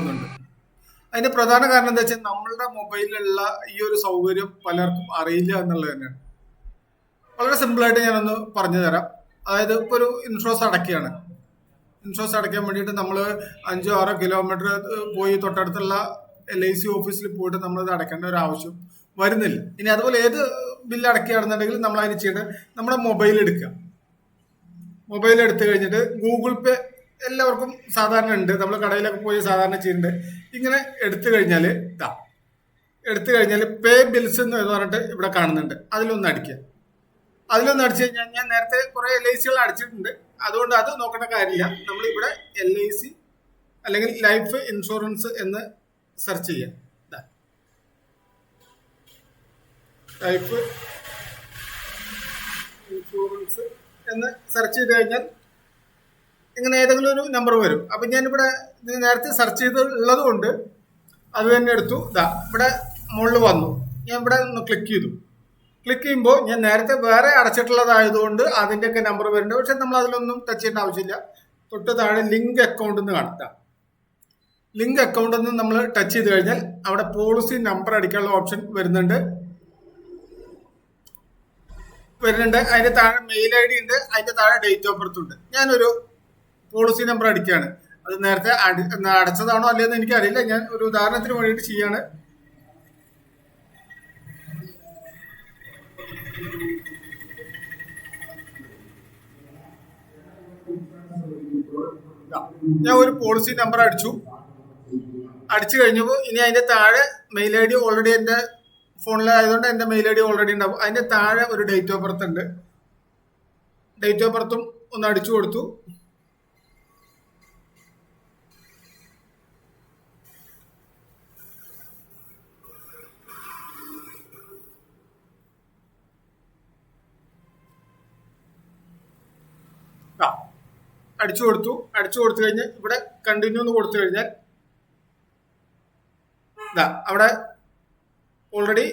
പോകുന്നുണ്ട്. അതിന്റെ പ്രധാന കാരണം എന്താ വെച്ചാൽ നമ്മളുടെ മൊബൈലിലുള്ള ഈ ഒരു സൗകര്യം പലർക്കും അറിയില്ല എന്നുള്ളത് തന്നെയാണ്. വളരെ സിമ്പിളായിട്ട് ഞാനൊന്ന് പറഞ്ഞു തരാം. അതായത് ഇപ്പോൾ ഒരു ഇൻഷുറൻസ് അടയ്ക്കുകയാണ്. ഇൻഷുറൻസ് അടയ്ക്കാൻ വേണ്ടിയിട്ട് നമ്മൾ 5-6 കിലോമീറ്റർ പോയി തൊട്ടടുത്തുള്ള LIC ഓഫീസിൽ പോയിട്ട് നമ്മളിത് അടയ്ക്കേണ്ട ഒരു ആവശ്യം വരുന്നില്ല. ഇനി അതുപോലെ ഏത് ബില്ല് അടയ്ക്കുകയാണെന്നുണ്ടെങ്കിൽ നമ്മൾ അതിന് ചെയ്യേണ്ടത് നമ്മുടെ മൊബൈൽ എടുക്കുക. മൊബൈൽ എടുത്തു കഴിഞ്ഞിട്ട് ഗൂഗിൾ പേ എല്ലാവർക്കും സാധാരണ ഉണ്ട്. നമ്മൾ കടയിലൊക്കെ പോയി സാധാരണ ചെയ്യുന്നുണ്ട്. ഇങ്ങനെ എടുത്തു കഴിഞ്ഞാൽ പേ ബിൽസ് എന്ന് പറഞ്ഞിട്ട് ഇവിടെ കാണുന്നുണ്ട്. അതിലൊന്ന് അടിക്കുക. അതിലൊന്ന് അടിച്ചു കഴിഞ്ഞാൽ ഞാൻ നേരത്തെ കുറെ LICകൾ അടിച്ചിട്ടുണ്ട്. അതുകൊണ്ട് അത് നോക്കേണ്ട കാര്യമില്ല. നമ്മളിവിടെ LIC അല്ലെങ്കിൽ ലൈഫ് ഇൻഷുറൻസ് എന്ന് സെർച്ച് ചെയ്യാം. ലൈഫ് ഇൻഷുറൻസ് എന്ന് സെർച്ച് ചെയ്ത് കഴിഞ്ഞാൽ ഇങ്ങനെ ഏതെങ്കിലും ഒരു നമ്പർ വരും. അപ്പൊ ഞാനിവിടെ നേരത്തെ സെർച്ച് ചെയ്തുള്ളത് കൊണ്ട് അത് തന്നെ എടുത്തു. ഇവിടെ മുകളിൽ വന്നു. ഞാൻ ഇവിടെ ഒന്ന് ക്ലിക്ക് ചെയ്തു. ക്ലിക്ക് ചെയ്യുമ്പോൾ ഞാൻ നേരത്തെ വേറെ അടച്ചിട്ടുള്ളതായതുകൊണ്ട് അതിൻ്റെയൊക്കെ നമ്പർ വരുന്നുണ്ട്. പക്ഷെ നമ്മൾ അതിലൊന്നും ടച്ച് ചെയ്യേണ്ട ആവശ്യമില്ല. തൊട്ട് താഴെ ലിങ്ക് അക്കൗണ്ട് എന്ന് കാണാം. ലിങ്ക് അക്കൗണ്ട് എന്ന് നമ്മൾ ടച്ച് ചെയ്ത് കഴിഞ്ഞാൽ അവിടെ പോളിസി നമ്പർ അടിക്കാനുള്ള ഓപ്ഷൻ വരുന്നുണ്ട്. അതിന്റെ താഴെ മെയിൽ ID ഉണ്ട്. അതിന്റെ താഴെ ഡേറ്റ് ഓഫ് ബർത്ത് ഉണ്ട്. ഞാനൊരു പോളിസി നമ്പർ അടിക്കുകയാണ്. അത് നേരത്തെ അടച്ചതാണോ അല്ലയെന്ന് എനിക്കറിയില്ല. ഞാൻ ഒരു ഉദാഹരണത്തിന് വേണ്ടിയിട്ട് ചെയ്യാണ്. ഞാൻ ഒരു പോളിസി നമ്പർ അടിച്ചു കഴിഞ്ഞപ്പോൾ ഇനി അതിന്റെ താഴെ മെയിൽ ID ഓൾറെഡി എന്റെ ഫോണിലായതുകൊണ്ട് എന്റെ മെയിൽ ID ഓൾറെഡി ഉണ്ടാവും. അതിന്റെ താഴെ ഒരു ഡേറ്റ് ഓഫ് ബർത്ത് ഉണ്ട്. ഡേറ്റ് ഓഫ് ബർത്തും ഒന്ന് അടിച്ചു കൊടുത്തു. അടിച്ചു കൊടുത്തു കഴിഞ്ഞാൽ ഇവിടെ കണ്ടിന്യൂ എന്ന് കൊടുത്തു കഴിഞ്ഞാൽ അവിടെ ഓൾറെഡി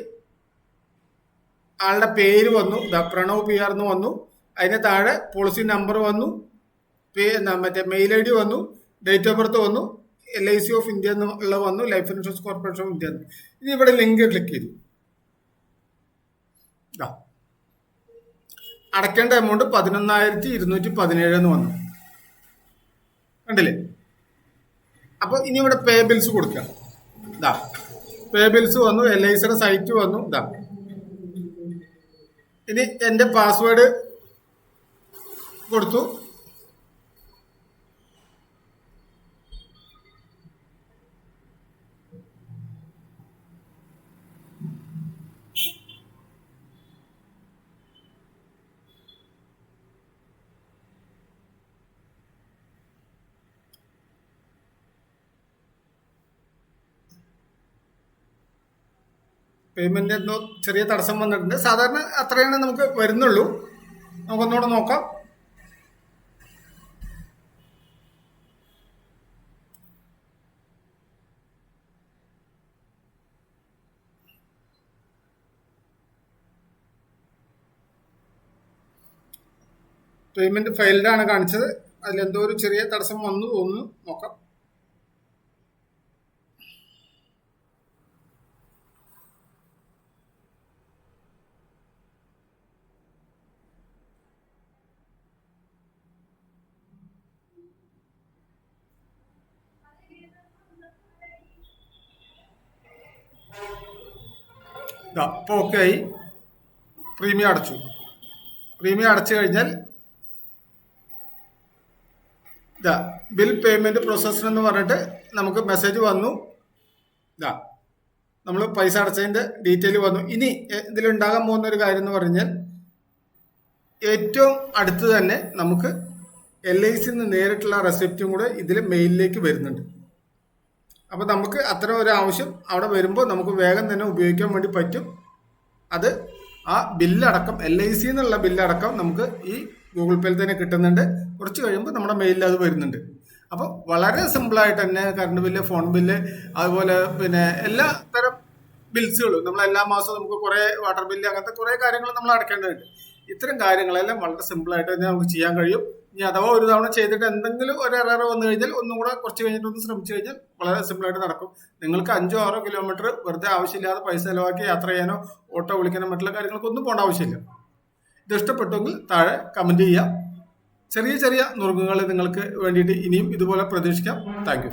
ആളുടെ പേര് വന്നു. പ്രണവ് PR എന്ന് വന്നു. അതിന് താഴെ പോളിസി നമ്പർ വന്നു. മറ്റേ മെയിൽ ID വന്നു. ഡേറ്റ് ഓഫ് ബർത്ത് വന്നു. LIC ഓഫ് ഇന്ത്യ എന്നുള്ള വന്നു. Life insurance corporation of India. ഇനി ഇവിടെ ലിങ്ക് ക്ലിക്ക് ചെയ്തു. അടയ്ക്കേണ്ട എമൗണ്ട് 11,217 എന്ന് വന്നു. കണ്ടില്ലേ? അപ്പൊ ഇനി ഇവിടെ പേ ബിൽസ് കൊടുക്കുക. പേ ബിൽസ് വന്നു. LICയുടെ സൈറ്റ് വന്നു. ഇനി എന്റെ പാസ്വേഡ് കൊടുത്തു. പേയ്മെന്റ് എന്തോ ചെറിയ തടസ്സം വന്നിട്ടുണ്ട്. സാധാരണ അത്രയാണ് നമുക്ക് വരുന്നുള്ളൂ. നമുക്കൊന്നുകൂടെ നോക്കാം. പേയ്മെന്റ് ഫെയിൽഡാണ് കാണിച്ചത്. അതിലെന്തോ ഒരു ചെറിയ തടസ്സം വന്നു തോന്നുന്നു. നോക്കാം. ഇപ്പോൾ ഓക്കെ ആയി. പ്രീമിയം അടച്ചു കഴിഞ്ഞാൽ ബിൽ പേയ്മെന്റ് പ്രോസസ്സർ എന്ന് പറഞ്ഞിട്ട് നമുക്ക് മെസ്സേജ് വന്നു. നമ്മൾ പൈസ അടച്ചതിന്റെ ഡീറ്റെയിൽ വന്നു. ഇനി ഇതിലുണ്ടാകാൻ പോകുന്ന ഒരു കാര്യം എന്ന് പറഞ്ഞാൽ ഏറ്റവും അടുത്ത് തന്നെ നമുക്ക് LIC നേരിട്ടുള്ള റെസിപ്റ്റും കൂടെ ഇതിൽ മെയിലിലേക്ക് വരുന്നുണ്ട്. അപ്പൊ നമുക്ക് അത്തരം ഒരു ആവശ്യം അവിടെ വരുമ്പോൾ നമുക്ക് വേഗം തന്നെ ഉപയോഗിക്കാൻ വേണ്ടി പറ്റും. അത് ആ ബില്ലടക്കം LIC എന്നുള്ള ബില്ലടക്കം നമുക്ക് ഈ ഗൂഗിൾ പേയിൽ തന്നെ കിട്ടുന്നുണ്ട്. കുറച്ച് കഴിയുമ്പോൾ നമ്മുടെ മെയിലിൽ അത് വരുന്നുണ്ട്. അപ്പോൾ വളരെ സിമ്പിളായിട്ട് തന്നെ കറണ്ട് ബില്ല്, ഫോൺ ബില്ല്, അതുപോലെ പിന്നെ എല്ലാ തരം ബിൽസുകളും നമ്മൾ എല്ലാ മാസവും നമുക്ക് കുറെ വാട്ടർ ബില്ല് അങ്ങനത്തെ കുറെ കാര്യങ്ങൾ നമ്മൾ അടയ്ക്കേണ്ടതുണ്ട്. ഇത്തരം കാര്യങ്ങളെല്ലാം വളരെ സിമ്പിളായിട്ട് തന്നെ നമുക്ക് ചെയ്യാൻ കഴിയും. ഇനി അഥവാ ഒരു തവണ ചെയ്തിട്ട് എന്തെങ്കിലും ഒരു എറർ വന്നു കഴിഞ്ഞാൽ ഒന്നും കൂടെ കുറച്ച് കഴിഞ്ഞിട്ട് ഒന്ന് ശ്രമിച്ചു കഴിഞ്ഞാൽ വളരെ സിമ്പിളായിട്ട് നടക്കും. നിങ്ങൾക്ക് 5-6 കിലോമീറ്റർ വെറുതെ ആവശ്യമില്ലാതെ പൈസ ചിലവാക്കി യാത്ര ചെയ്യാനോ ഓട്ടോ വിളിക്കാനോ മറ്റുള്ള കാര്യങ്ങൾക്കൊന്നും പോകേണ്ട ആവശ്യമില്ല. ഇത് ഇഷ്ടപ്പെട്ടെങ്കിൽ താഴെ കമന്റ് ചെയ്യുക. ചെറിയ ചെറിയ നുറുങ്ങുകൾ നിങ്ങൾക്ക് വേണ്ടിയിട്ട് ഇനിയും ഇതുപോലെ പ്രതീക്ഷിക്കാം. Thank you.